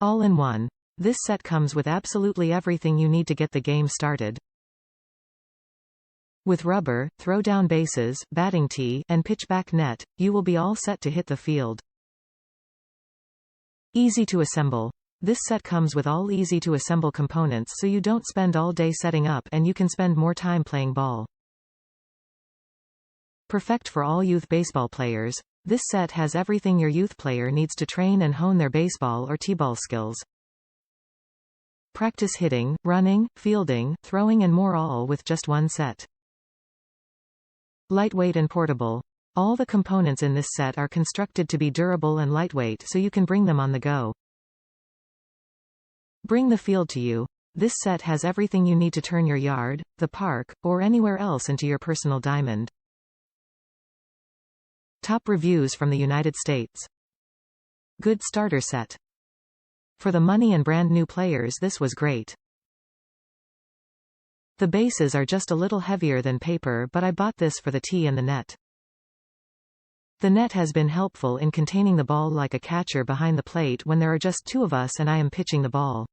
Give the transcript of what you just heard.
All in one. This set comes with absolutely everything you need to get the game started. With rubber, throw-down bases, batting tee, and pitchback net, you will be all set to hit the field. Easy to assemble. This set comes with all easy-to-assemble components so you don't spend all day setting up and you can spend more time playing ball. Perfect for all youth baseball players. This set has everything your youth player needs to train and hone their baseball or Tball skills. Practice hitting, running, fielding, throwing and more, all with just one set. Lightweight and portable. All the components in this set are constructed to be durable and lightweight so you can bring them on the go. Bring the field to you. This set has everything you need to turn your yard, the park, or anywhere else into your personal diamond. Top reviews from the United States. Good starter set. For the money and brand new players, this was great. The bases are just a little heavier than paper, but I bought this for the tee and the net. The net has been helpful in containing the ball like a catcher behind the plate when there are just two of us and I am pitching the ball.